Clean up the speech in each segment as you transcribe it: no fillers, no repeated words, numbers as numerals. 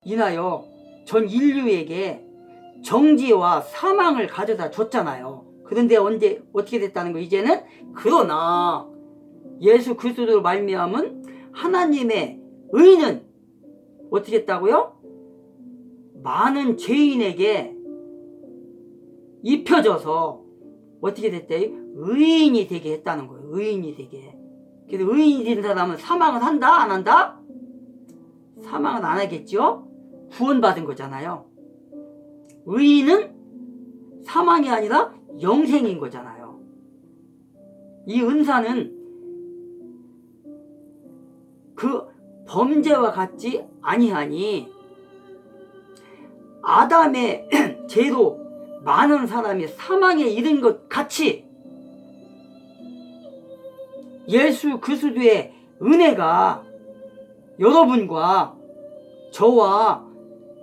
인하여 전 인류에게 정죄와 사망을 가져다 줬잖아요. 그런데 언제 어떻게 됐다는 거? 이제는 그러나 예수 그리스도로 말미암은 하나님의 의는 어떻게 했다고요? 많은 죄인에게 입혀져서 어떻게 됐대? 의인이 되게 했다는 거예요. 의인이 되게. 그래서 의인이 된 사람은 사망을 한다? 안 한다? 사망은 안 하겠죠? 구원받은 거잖아요. 의인은 사망이 아니라 영생인 거잖아요. 이 은사는 그 범죄와 같지 아니하니 아담의 죄로 많은 사람이 사망에 이른 것 같이 예수 그리스도의 은혜가 여러분과 저와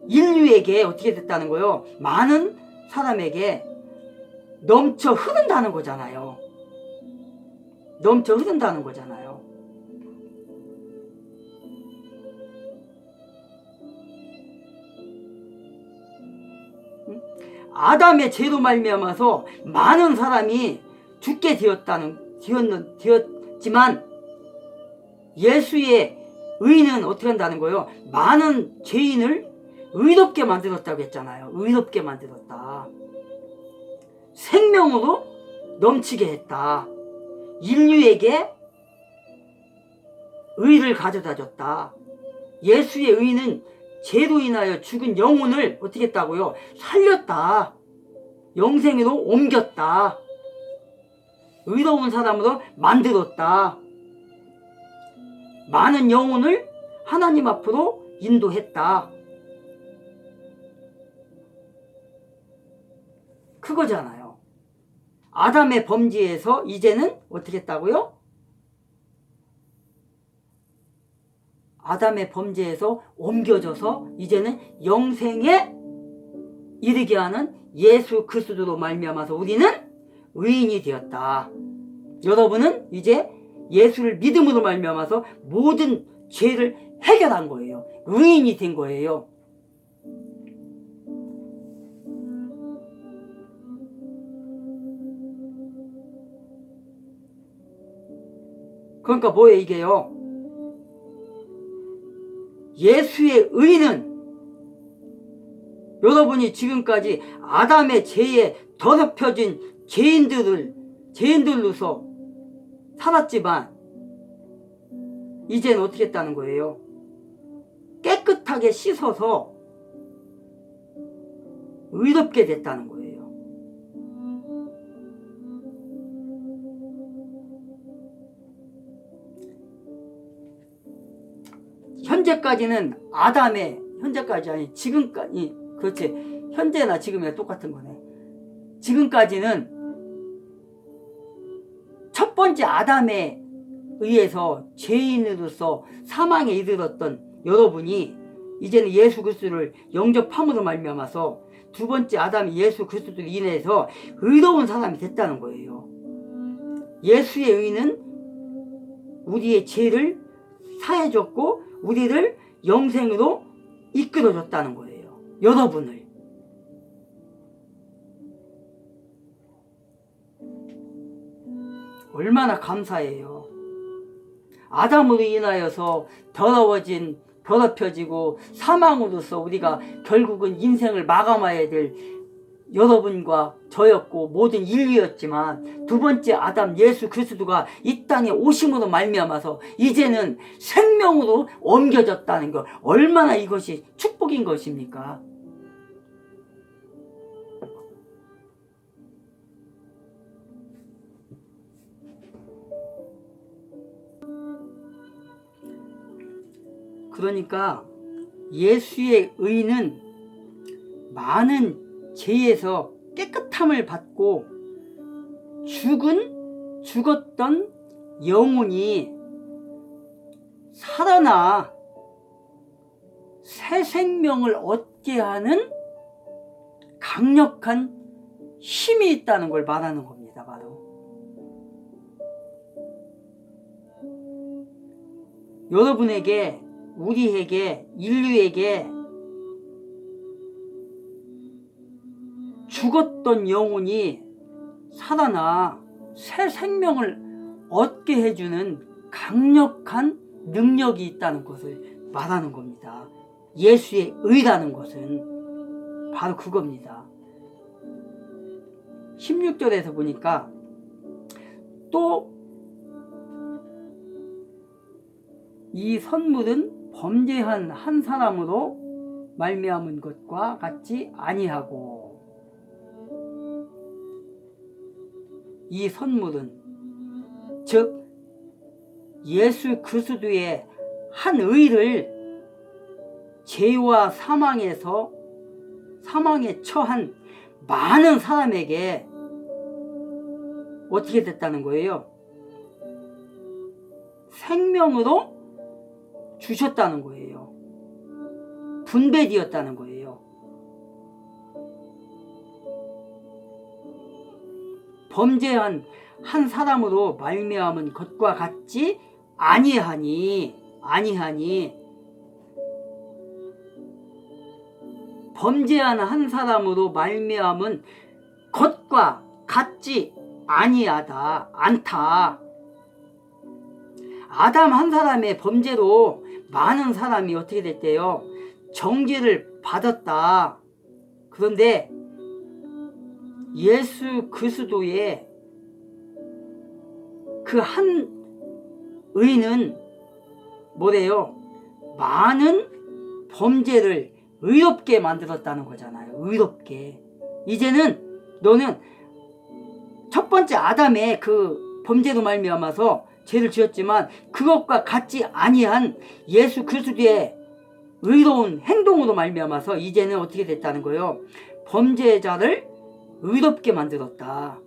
인류에게 어떻게 됐다는 거요? 많은 사람에게 넘쳐 흐른다는 거잖아요. 넘쳐 흐른다는 거잖아요. 아담의 죄로 말미암아서 많은 사람이 죽게 되었지만 예수의 의는 어떻게 한다는 거예요? 많은 죄인을 의롭게 만들었다고 했잖아요. 의롭게 만들었다. 생명으로 넘치게 했다. 인류에게 의를 가져다 줬다. 예수의 의는 죄로 인하여 죽은 영혼을 어떻게 했다고요? 살렸다. 영생으로 옮겼다. 의로운 사람으로 만들었다. 많은 영혼을 하나님 앞으로 인도했다. 그거잖아요. 아담의 범죄에서 이제는 어떻게 했다고요? 아담의 범죄에서 옮겨져서 이제는 영생에 이르게 하는 예수 그리스도로 말미암아서 우리는 의인이 되었다. 여러분은 이제 예수를 믿음으로 말미암아서 모든 죄를 해결한 거예요. 의인이 된 거예요. 그러니까 뭐예요 이게요? 예수의 의는 여러분이 지금까지 아담의 죄에 더럽혀진 죄인들로서 살았지만 이제는 어떻게 했다는 거예요? 깨끗하게 씻어서 의롭게 됐다는 거예요. 현재까지는 현재까지 아니 지금까지, 그렇지, 현재나 지금이나 똑같은 거네. 지금까지는 첫 번째 아담에 의해서 죄인으로서 사망에 이르렀던 여러분이 이제는 예수 그리스도를 영접함으로 말미암아서 두 번째 아담이 예수 그리스도를 인해서 의로운 사람이 됐다는 거예요. 예수의 의는 우리의 죄를 사해줬고 우리를 영생으로 이끌어줬다는 거예요. 여러분을. 얼마나 감사해요. 아담으로 인하여서 더럽혀지고 사망으로서 우리가 결국은 인생을 마감해야 될 여러분과 저였고 모든 인류였지만 두 번째 아담 예수 그리스도가 이 땅에 오심으로 말미암아서 이제는 생명으로 옮겨졌다는 것, 얼마나 이것이 축복인 것입니까? 그러니까 예수의 의는 많은 죄에서 깨끗함을 받고 죽었던 영혼이 살아나 새 생명을 얻게 하는 강력한 힘이 있다는 걸 말하는 겁니다. 바로 여러분에게, 우리에게, 인류에게 죽었던 영혼이 살아나 새 생명을 얻게 해주는 강력한 능력이 있다는 것을 말하는 겁니다. 예수의 의라는 것은 바로 그겁니다. 16절에서 보니까 또 이 선물은 범죄한 한 사람으로 말미암은 것과 같지 아니하고, 이 선물은 즉 예수 그리스도의 한 의를 죄와 사망에 처한 많은 사람에게 어떻게 됐다는 거예요? 생명으로 주셨다는 거예요. 분배되었다는 거예요. 범죄한 한 사람으로 말미암은 것과 같지 아니하니 범죄한 한 사람으로 말미암은 것과 같지 않다. 아담 한 사람의 범죄로 많은 사람이 어떻게 됐대요? 정죄를 받았다. 그런데 예수 그리스도의 그 한 의는 뭐래요? 많은 범죄를 의롭게 만들었다는 거잖아요. 의롭게. 이제는 너는 첫 번째 아담의 그 범죄로 말미암아서 죄를 지었지만 그것과 같지 아니한 예수 그리스도의 의로운 행동으로 말미암아서 이제는 어떻게 됐다는 거예요? 범죄자를 의롭게 만들었다.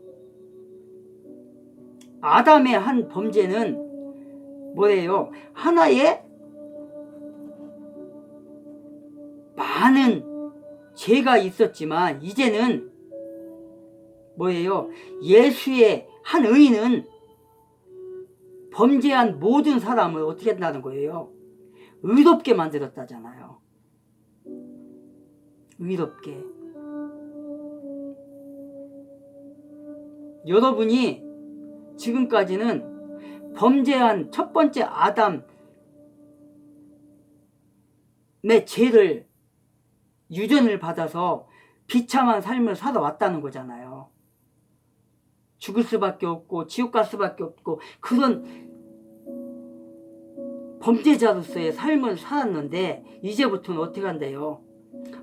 아담의 한 범죄는 뭐예요? 하나의 많은 죄가 있었지만 이제는 뭐예요? 예수의 한 의는 범죄한 모든 사람을 어떻게 한다는 거예요? 의롭게 만들었다잖아요. 의롭게. 여러분이 지금까지는 범죄한 첫 번째 아담의 죄를 유전을 받아서 비참한 삶을 살아왔다는 거잖아요. 죽을 수밖에 없고 지옥 갈 수밖에 없고 그런 범죄자로서의 삶을 살았는데 이제부터는 어떻게 한대요?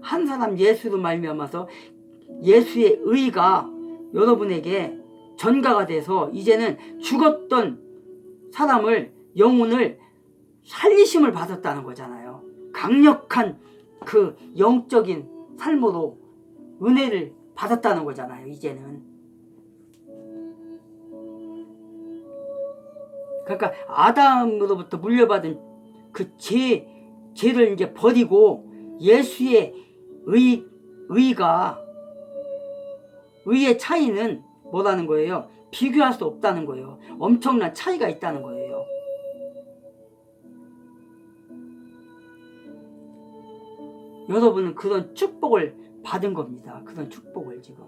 한 사람 예수로 말미암아서 예수의 의가 여러분에게 전가가 돼서 이제는 죽었던 사람을 영혼을 살리심을 받았다는 거잖아요. 강력한 그 영적인 삶으로 은혜를 받았다는 거잖아요. 이제는. 그러니까 아담으로부터 물려받은 그 죄를 이제 버리고 예수의 의의 차이는 뭐라는 거예요? 비교할 수 없다는 거예요. 엄청난 차이가 있다는 거예요. 여러분은 그런 축복을 받은 겁니다. 그런 축복을 지금.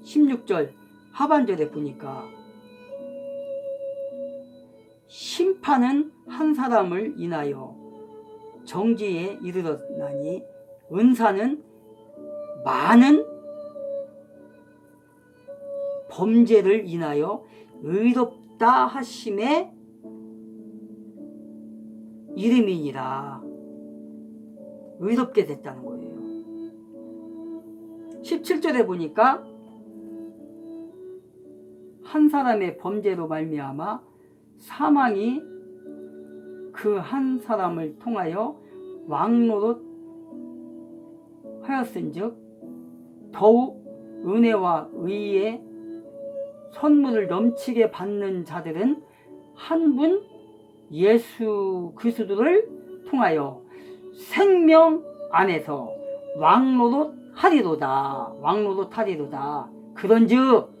(16절) 하반절에 보니까 심판은 한 사람을 인하여 정죄에 이르렀나니 은사는 많은 범죄를 인하여 의롭다 하심의 이름이니라. 의롭게 됐다는 거예요. 17절에 보니까 한 사람의 범죄로 말미암아 사망이 그 한 사람을 통하여 왕노릇 하였은즉 더욱 은혜와 의의 선물을 넘치게 받는 자들은 한 분 예수 그리스도를 통하여 생명 안에서 왕노릇 하리로다. 그런즉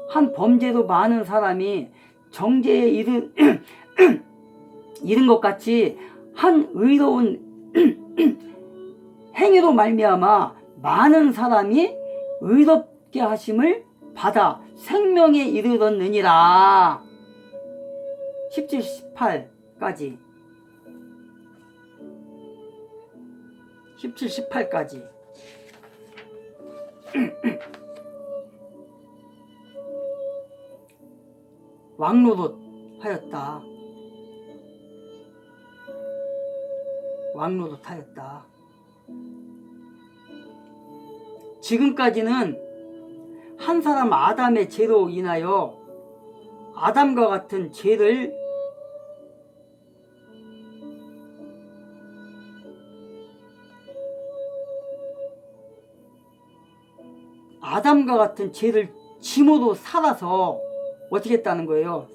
한 범죄로 많은 사람이 정죄에 이른 것 같이 한 의로운 행위로 말미암아 많은 사람이 의롭게 하심을 받아 생명에 이르렀느니라. 17, 18까지 17, 18까지 왕노릇 하였다. 왕노릇 하였다. 지금까지는 한 사람 아담의 죄로 인하여 아담과 같은 죄를 짐으로 살아서 어떻게 했다는 거예요?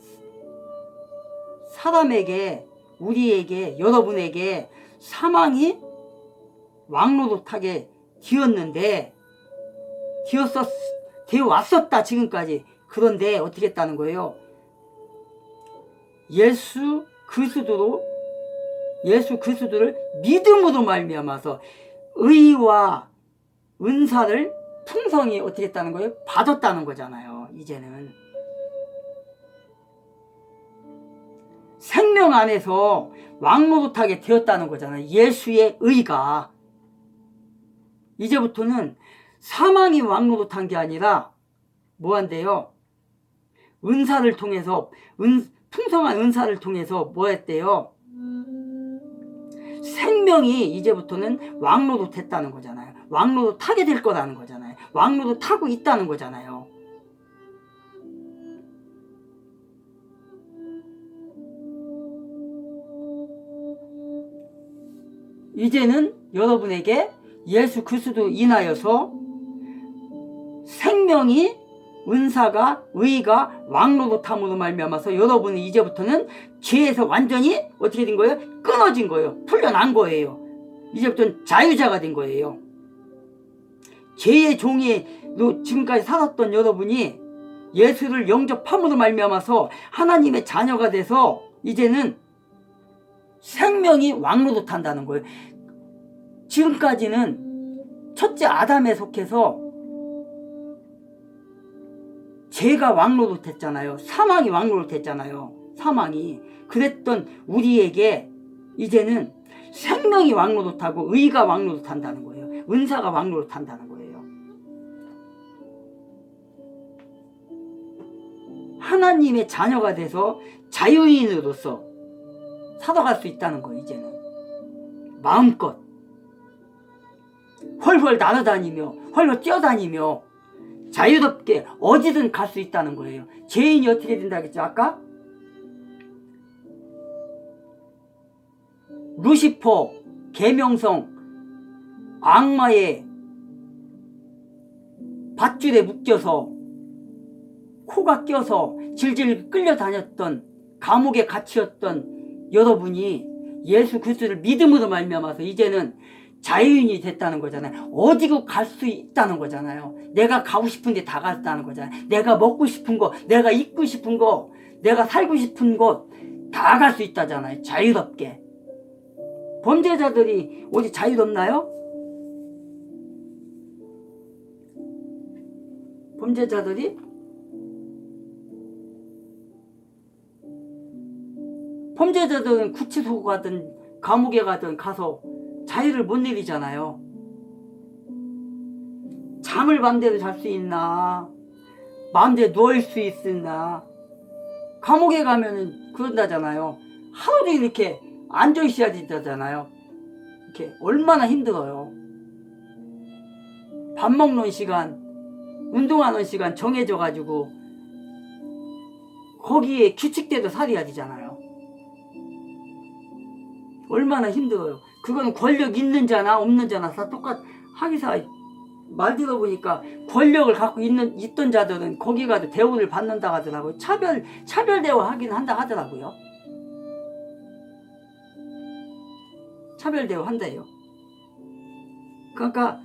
사람에게, 우리에게, 여러분에게 사망이 왕노릇하게 되어왔었다 지금까지. 그런데 어떻게 했다는 거예요? 예수 그리스도를 믿음으로 말미암아서 의와 은사를 풍성히 어떻게 했다는 거예요? 받았다는 거잖아요. 이제는 생명 안에서 왕노릇하게 되었다는 거잖아요. 예수의 의가. 이제부터는 사망이 왕노릇한 게 아니라 뭐한대요? 은사를 통해서, 풍성한 은사를 통해서 뭐 했대요? 생명이 이제부터는 왕노릇했다는 거잖아요. 왕노릇하게 될 거라는 거잖아요. 왕노릇하고 있다는 거잖아요. 이제는 여러분에게 예수 그리스도 인하여서 생명이, 은사가, 의가 왕노릇함으로 말미암아서 여러분이 이제부터는 죄에서 완전히 어떻게 된 거예요? 끊어진 거예요. 풀려난 거예요. 이제부터는 자유자가 된 거예요. 죄의 종이로 지금까지 살았던 여러분이 예수를 영접함으로 말미암아서 하나님의 자녀가 돼서 이제는 생명이 왕노릇한다는 거예요. 지금까지는 첫째 아담에 속해서 죄가 왕노릇했잖아요. 사망이 왕노릇했잖아요. 사망이. 그랬던 우리에게 이제는 생명이 왕노릇하고 의가 왕노릇한다는 거예요. 은사가 왕노릇한다는 거예요. 하나님의 자녀가 돼서 자유인으로서 살아갈 수 있다는 거예요. 이제는 마음껏 헐헐 날아다니며 헐헐 뛰어다니며 자유롭게 어디든 갈 수 있다는 거예요. 죄인이 어떻게 된다고 했죠? 아까 루시퍼, 계명성, 악마의 밧줄에 묶여서 코가 껴서 질질 끌려다녔던 감옥에 갇혔던 여러분이 예수 그리스도를 믿음으로 말미암아서 이제는 자유인이 됐다는 거잖아요. 어디고 갈 수 있다는 거잖아요. 내가 가고 싶은 데 다 갔다는 거잖아요. 내가 먹고 싶은 거, 내가 입고 싶은 거, 내가 살고 싶은 곳 다 갈 수 있다잖아요. 자유롭게. 범죄자들이 어디 자유롭나요? 범죄자들은 구치소 가든 감옥에 가든 가서 자유를 못 누리잖아요. 잠을 맘대로 잘 수 있나? 마음대로 누울 수 있나? 감옥에 가면은 그런다잖아요. 하루 종일 이렇게 앉아 있어야 된다잖아요. 이렇게 얼마나 힘들어요. 밥 먹는 시간, 운동하는 시간 정해져 가지고 거기에 규칙대로 살아야 되잖아요. 얼마나 힘들어요. 그건 권력 있는 자나 없는 자나 다 하기사 말 들어보니까 권력을 갖고 있던 자들은 거기 가도 대우를 받는다 하더라고요. 차별 대우 하긴 한다 하더라고요. 차별 대우 한대요. 그러니까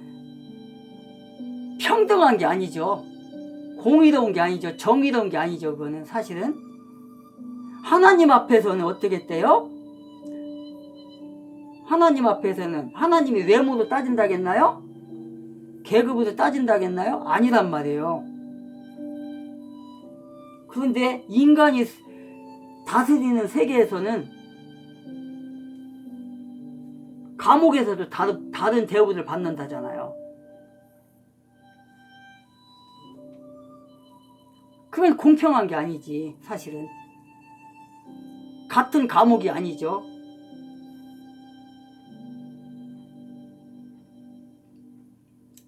평등한 게 아니죠. 공의로운 게 아니죠. 정의로운 게 아니죠. 그거는 사실은 하나님 앞에서는 어떻게 했대요? 하나님 앞에서는 하나님이 외모로 따진다겠나요? 계급으로 따진다겠나요? 아니란 말이에요. 그런데 인간이 다스리는 세계에서는 감옥에서도 다른 대우를 받는다잖아요. 그건 공평한 게 아니지. 사실은 같은 감옥이 아니죠.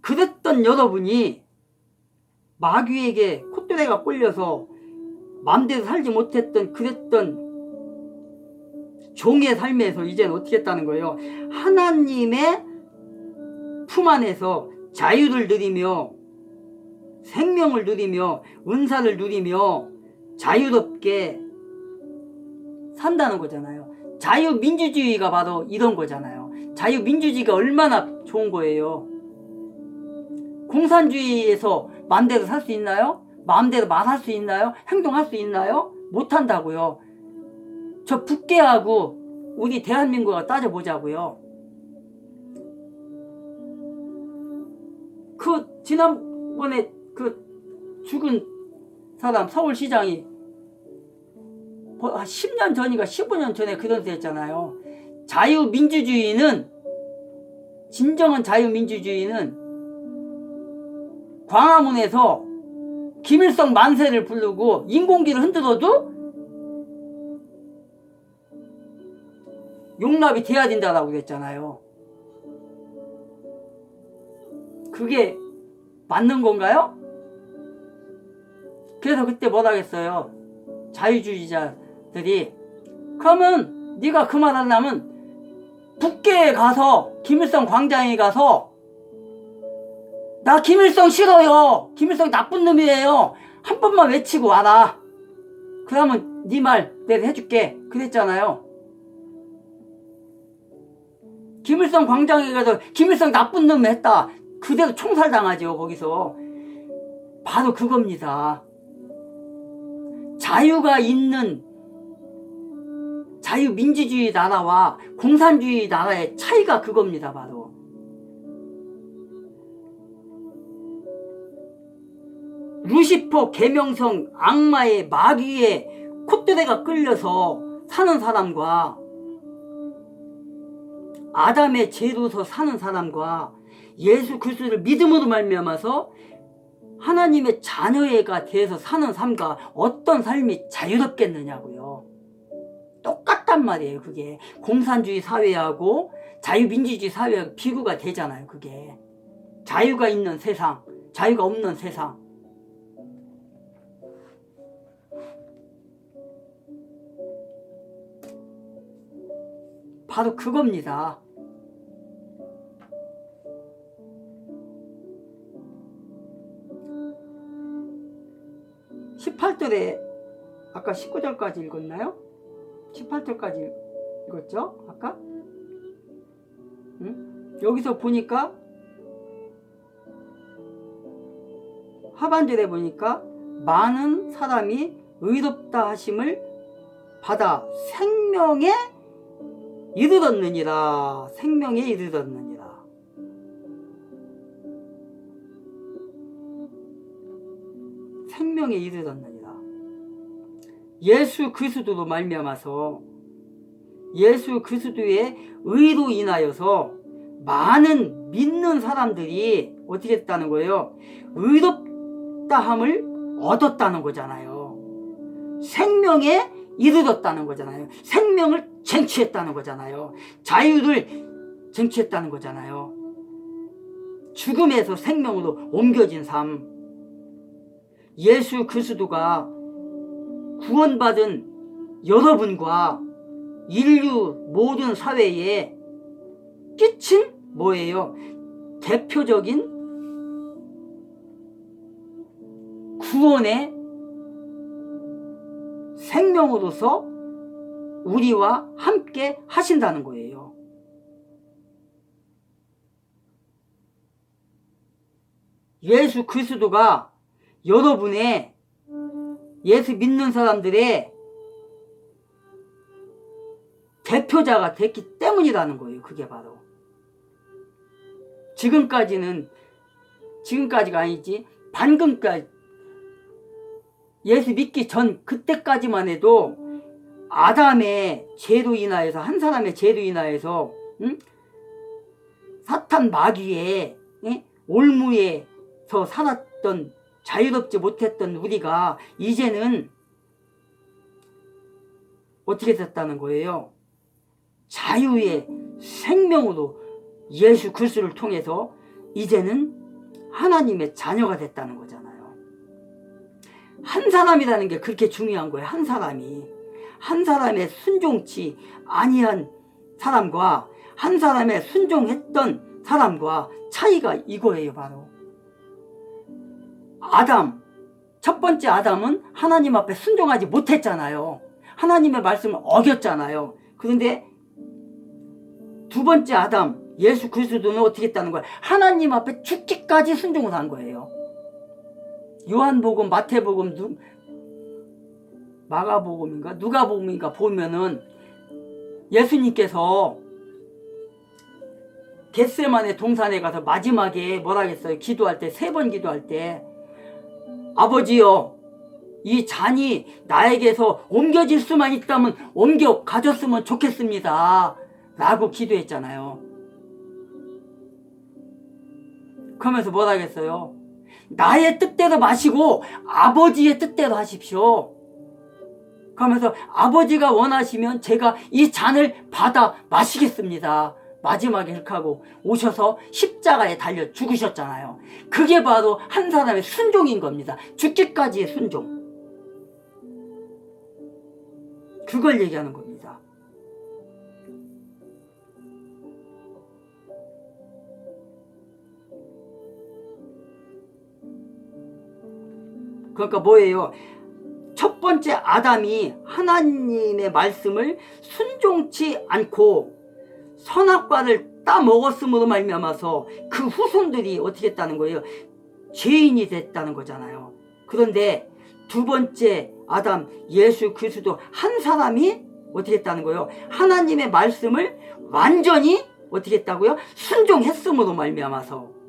그랬던 여러분이 마귀에게 콧대가 꼴려서 마음대로 살지 못했던 그랬던 종의 삶에서 이제는 어떻게 했다는 거예요? 하나님의 품 안에서 자유를 누리며 생명을 누리며 은사를 누리며 자유롭게 산다는 거잖아요. 자유민주주의가 바로 이런 거잖아요. 자유민주주의가 얼마나 좋은 거예요. 공산주의에서 마음대로 살 수 있나요? 마음대로 말할 수 있나요? 행동할 수 있나요? 못한다고요. 저 북계하고 우리 대한민국을 따져보자고요. 그 지난번에 그 죽은 사람 서울시장이 10년 전인가 15년 전에 그런 데 했잖아요. 자유민주주의는 진정한 자유민주주의는 광화문에서 김일성 만세를 부르고 인공기를 흔들어도 용납이 돼야 된다라고 그랬잖아요. 그게 맞는 건가요? 그래서 그때 뭐라 했어요? 자유주의자들이 그러면 네가 그 말 하려면 북계에 가서 김일성 광장에 가서 나 김일성 싫어요. 김일성 나쁜 놈이에요. 한 번만 외치고 와라. 그러면 네 말 내가 해줄게. 그랬잖아요. 김일성 광장에 가서 김일성 나쁜 놈 했다. 그대로 총살당하죠. 거기서. 바로 그겁니다. 자유가 있는 자유민주주의 나라와 공산주의 나라의 차이가 그겁니다. 바로. 루시퍼 계명성 악마의 마귀의 콧대가 끌려서 사는 사람과 아담의 죄로서 사는 사람과 예수 그리스도를 믿음으로 말미암아서 하나님의 자녀가 돼서 사는 삶과 어떤 삶이 자유롭겠느냐고요. 똑같단 말이에요. 그게 공산주의 사회하고 자유민주주의 사회하고 비교가 되잖아요. 그게 자유가 있는 세상, 자유가 없는 세상. 바로 그겁니다. (18절에) 아까 19절까지 읽었나요? 18절까지 읽었죠? 아까? 응? 여기서 보니까 하반절에 보니까 많은 사람이 의롭다 하심을 받아 생명에 이르렀느니라. 생명에 이르렀느니라. 생명에 이르렀느니라. 예수 그리스도로 말미암아서 예수 그리스도의 의로 인하여서 많은 믿는 사람들이 어떻게 했다는 거예요? 의롭다함을 얻었다는 거잖아요. 생명에 이르렀다는 거잖아요. 생명을 쟁취했다는 거잖아요. 자유를 쟁취했다는 거잖아요. 죽음에서 생명으로 옮겨진 삶. 예수 그리스도가 구원받은 여러분과 인류 모든 사회에 끼친 뭐예요? 대표적인 구원의 생명으로서 우리와 함께 하신다는 거예요. 예수 그리스도가 여러분의 예수 믿는 사람들의 대표자가 됐기 때문이라는 거예요. 거예요. 그게 바로. 지금까지가 아니지, 방금까지, 예수 믿기 전 그때까지만 해도 아담의 죄로 인하여서, 한 사람의 죄로 인하여서, 사탄 마귀의 올무에서 살았던, 자유롭지 못했던 우리가 이제는 어떻게 됐다는 거예요? 자유의 생명으로 예수 그리스도를 통해서 이제는 하나님의 자녀가 됐다는 거잖아요. 한 사람이라는 게 그렇게 중요한 거예요. 한 사람의 순종치 아니한 사람과 한 사람의 순종했던 사람과 차이가 이거예요. 바로 첫 번째 아담은 하나님 앞에 순종하지 못했잖아요. 하나님의 말씀을 어겼잖아요. 그런데 두 번째 아담, 예수 그리스도는 어떻게 했다는 거예요? 하나님 앞에 죽기까지 순종을 한 거예요. 요한복음, 마태복음, 마가복음인가 누가복음인가 보면은 예수님께서 겟세마네 동산에 가서 마지막에 뭐라 했어요? 기도할 때, 3번 기도할 때, 아버지여, 이 잔이 나에게서 옮겨질 수만 있다면 옮겨 가졌으면 좋겠습니다 라고 기도했잖아요. 그러면서 뭐라 하겠어요? 나의 뜻대로 마시고 아버지의 뜻대로 하십시오. 그러면서 아버지가 원하시면 제가 이 잔을 받아 마시겠습니다. 마지막에 이렇게 하고 오셔서 십자가에 달려 죽으셨잖아요. 그게 바로 한 사람의 순종인 겁니다. 죽기까지의 순종. 그걸 얘기하는 겁니다. 그러니까 뭐예요? 첫 번째 아담이 하나님의 말씀을 순종치 않고 선악과를 따먹었음으로 말미암아서 그 후손들이 어떻게 했다는 거예요? 죄인이 됐다는 거잖아요. 그런데 두 번째 아담, 예수 그리스도 한 사람이 어떻게 했다는 거예요? 하나님의 말씀을 완전히 어떻게 했다고요? 순종했음으로 말미암아서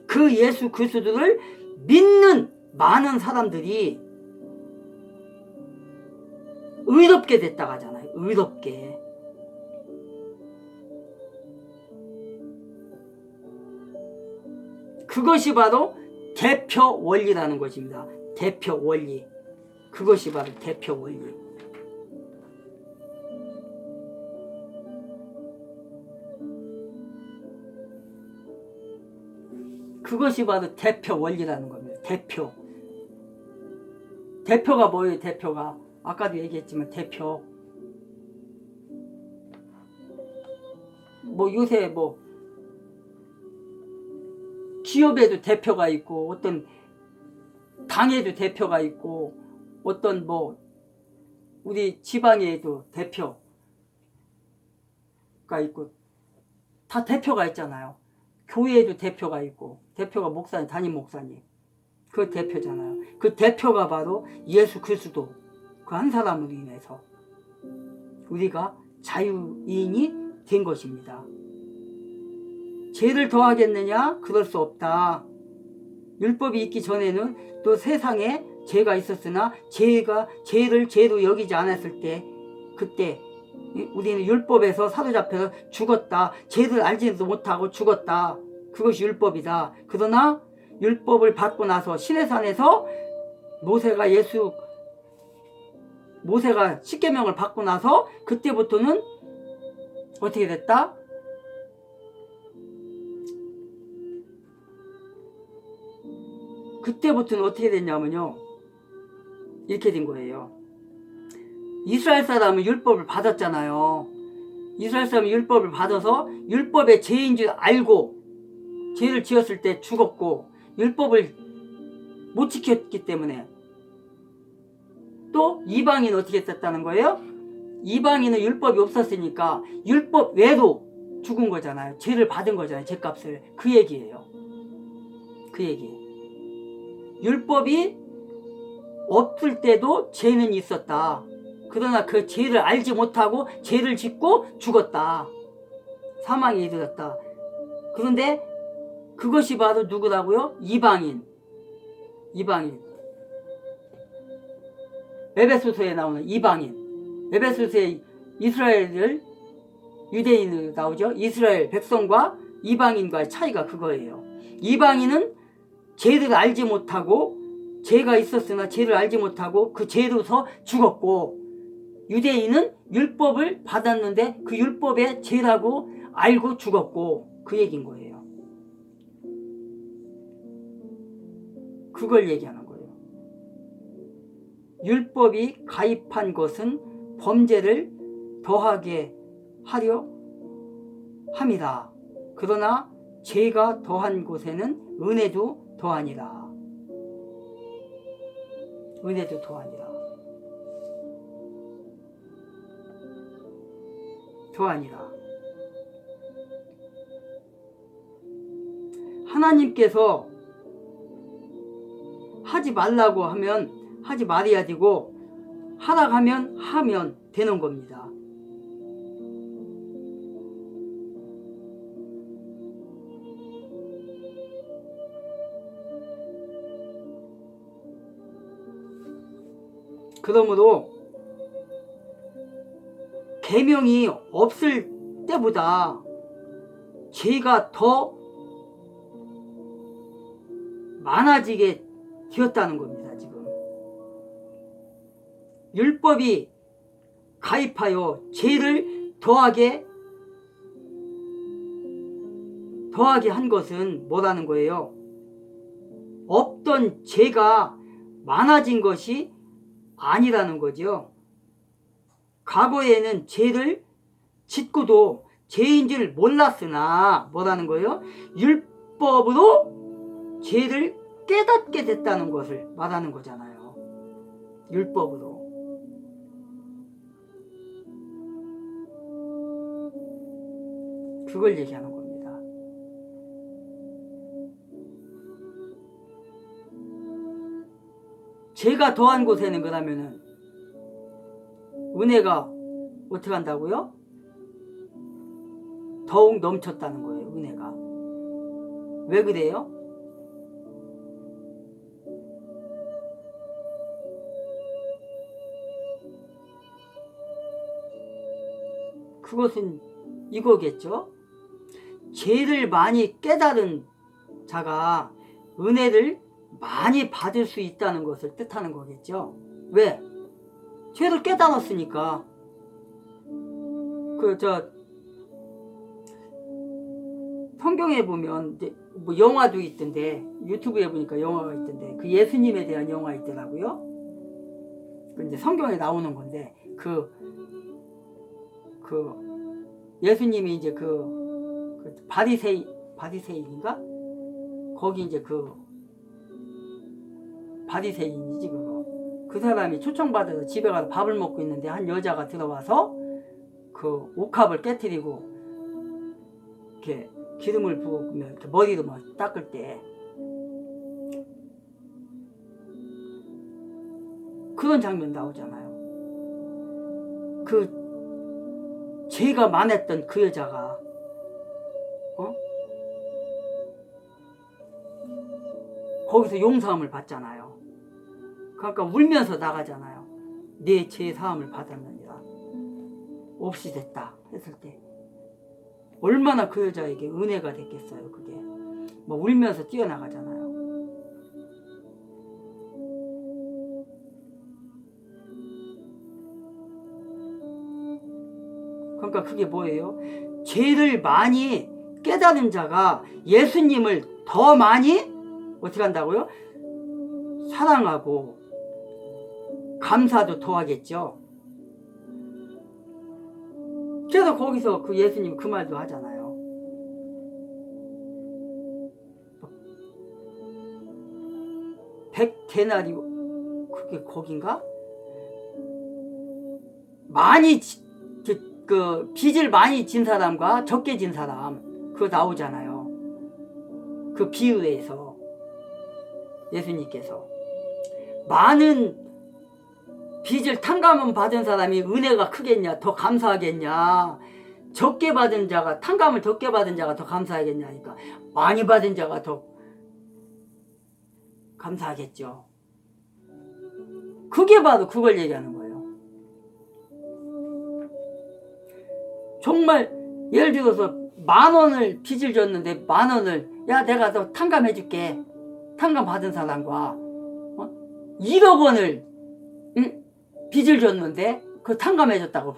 그 예수 그리스도를 믿는 많은 사람들이 의롭게 됐다고 하잖아요. 의롭게. 그것이 바로 대표 원리라는 것입니다. 대표 원리. 그것이 바로 대표 원리. 그것이 바로 대표 원리라는 겁니다. 대표. 대표가 뭐예요? 대표가. 아까도 얘기했지만 대표. 뭐 요새 뭐 기업에도 대표가 있고 어떤 당에도 대표가 있고 어떤 뭐 우리 지방에도 대표가 있고 다 대표가 있잖아요. 교회에도 대표가 있고 대표가 목사님, 담임 목사님 그 대표잖아요. 그 대표가 바로 예수 그리스도 그 한 사람으로 인해서 우리가 자유인이 된 것입니다. 죄를 더하겠느냐? 그럴 수 없다. 율법이 있기 전에는 또 세상에 죄가 있었으나 죄를 죄로 여기지 않았을 때 그때 우리는 율법에서 사로잡혀서 죽었다. 죄를 알지도 못하고 죽었다. 그것이 율법이다. 그러나 율법을 받고 나서 시내산에서 모세가 십계명을 받고 나서 그때부터는 어떻게 됐다? 그때부터는 어떻게 됐냐면요. 이렇게 된 거예요. 이스라엘 사람은 율법을 받았잖아요. 이스라엘 사람은 율법을 받아서 율법의 죄인 줄 알고 죄를 지었을 때 죽었고 율법을 못 지켰기 때문에 또 이방인은 어떻게 됐다는 거예요? 이방인은 율법이 없었으니까 율법 외로 죽은 거잖아요. 죄를 받은 거잖아요. 죄값을. 그 얘기예요. 그 얘기. 율법이 없을 때도 죄는 있었다. 그러나 그 죄를 알지 못하고 죄를 짓고 죽었다. 사망에 이르렀다. 그런데 그것이 바로 누구라고요? 이방인. 에베소서에 나오는 이방인. 에베소서에 이스라엘을 유대인으로 나오죠. 이스라엘 백성과 이방인과의 차이가 그거예요. 이방인은 죄를 알지 못하고 죄가 있었으나 죄를 알지 못하고 그 죄로서 죽었고, 유대인은 율법을 받았는데 그 율법의 죄라고 알고 죽었고, 그 얘기인 거예요. 그걸 얘기하는 거예요. 율법이 가입한 것은 범죄를 더하게 하려 함이다. 그러나 죄가 더한 곳에는 은혜도 더하니라. 은혜도 더하니라. 더하니라. 하나님께서 하지 말라고 하면 하지 말아야 되고, 하라고 하면 되는 겁니다. 그러므로 계명이 없을 때보다 죄가 더 많아지게 되었다는 겁니다. 지금 율법이 가입하여 죄를 더하게 한 것은 뭐라는 거예요? 없던 죄가 많아진 것이 아니라는 거죠. 과거에는 죄를 짓고도 죄인 줄 몰랐으나 뭐라는 거예요? 율법으로 죄를 깨닫게 됐다는 것을 말하는 거잖아요. 율법으로. 그걸 얘기하는 겁니다. 죄가 더한 곳에는 그러면은 은혜가 어떻게 한다고요? 더욱 넘쳤다는 거예요. 은혜가. 왜 그래요? 그것은 이거겠죠. 죄를 많이 깨달은 자가 은혜를 많이 받을 수 있다는 것을 뜻하는 거겠죠. 왜? 죄를 깨달았으니까. 성경에 보면 이제 뭐 영화도 있던데, 유튜브에 보니까 영화가 있던데, 그 예수님에 대한 영화 있더라고요. 이제 성경에 나오는 건데, 예수님이 이제 바리새인인가? 거기 이제 바리새인이지 그거. 그 사람이 초청받아서 집에 가서 밥을 먹고 있는데 한 여자가 들어와서 그 옥합을 깨트리고 이렇게 기름을 부으면 이렇게 머리도 막 닦을 때 그런 장면 나오잖아요. 그 죄가 많았던 그 여자가 거기서 용서함을 받잖아요. 그러니까 울면서 나가잖아요. 내 죄 사함을 받았느니라. 없이 됐다 했을 때 얼마나 그 여자에게 은혜가 됐겠어요. 그게 뭐 울면서 뛰어나가잖아요. 그러니까 그게 뭐예요? 죄를 많이 깨달은 자가 예수님을 더 많이 어떻게 한다고요? 사랑하고 감사도 더하겠죠. 그래서 거기서 그 예수님 그 말도 하잖아요. 100데나리 그게 거긴가? 많이 빚을 많이 진 사람과 적게 진 사람 그거 나오잖아요. 그 비유에서 예수님께서 많은 빚을 탕감을 받은 사람이 은혜가 크겠냐, 더 감사하겠냐. 적게 받은 자가, 탕감을 적게 받은 자가 더 감사하겠냐니까 많이 받은 자가 더 감사하겠죠. 그게 바로 그걸 얘기하는 거예요. 정말 예를 들어서 10,000원을 빚을 졌는데 10,000원을 야 내가 더 탕감해 줄게. 탕감 받은 사람과 1억 원을 빚을 줬는데 그 탕감해 줬다고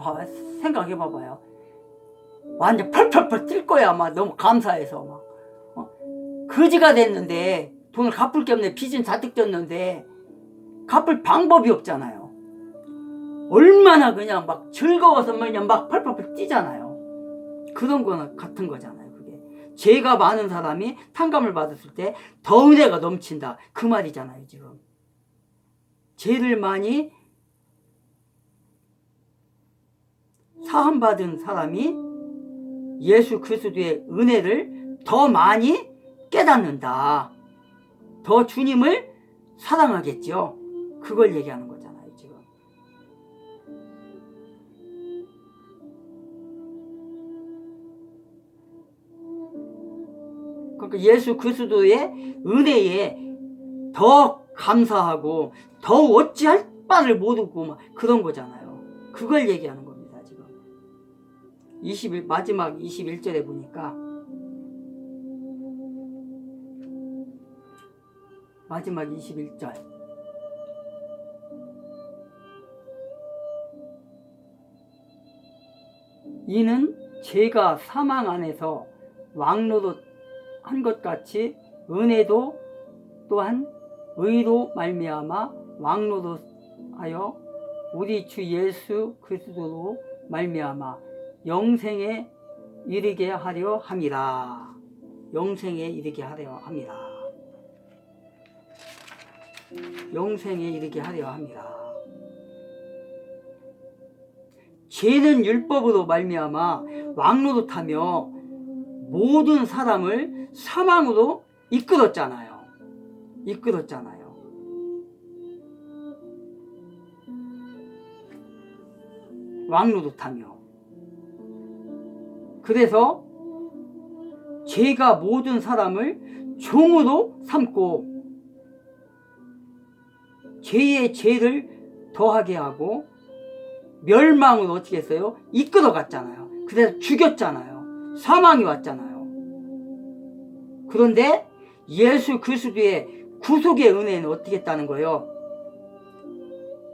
생각해 봐봐요. 완전 펄펄펄 뛸 거야. 막 너무 감사해서 막 거지가 됐는데 돈을 갚을 게 없네. 빚은 잔뜩 졌는데 갚을 방법이 없잖아요. 얼마나 그냥 막 즐거워서 그냥 막 펄펄펄 뛰잖아요. 그런 거는 같은 거잖아요. 그게 죄가 많은 사람이 탕감을 받았을 때 더 은혜가 넘친다 그 말이잖아요. 지금 죄를 많이 사함받은 사람이 예수 그리스도의 은혜를 더 많이 깨닫는다. 더 주님을 사랑하겠죠. 그걸 얘기하는 거잖아요. 지금 그러니까 예수 그리스도의 은혜에 더 감사하고 더 어찌할 바를 모르고 막 그런 거잖아요. 그걸 얘기하는 겁니다. 지금 마지막 21절에 보니까 마지막 21절 이는 죄가 사망 안에서 왕노릇 한 것 같이 은혜도 또한 의로 말미암아 왕노릇하여 우리 주 예수 그리스도로 말미암아 영생에 이르게 하려 함이라. 영생에 이르게 하려 함이라. 영생에 이르게 하려 함이라. 죄는 율법으로 말미암아 왕노릇하며 모든 사람을 사망으로 이끌었잖아요. 왕노릇하며. 그래서 죄가 모든 사람을 종으로 삼고 죄의 죄를 더하게 하고 멸망으로 어떻게 했어요? 이끌어 갔잖아요. 그래서 죽였잖아요. 사망이 왔잖아요. 그런데 예수 그리스도의 구속의 은혜는 어떻게 했다는 거예요?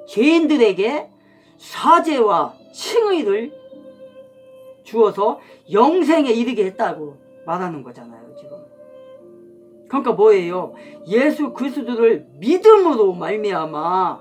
죄인들에게 사죄와 칭의를 주어서 영생에 이르게 했다고 말하는 거잖아요. 지금 그러니까 뭐예요? 예수 그리스도를 믿음으로 말미암아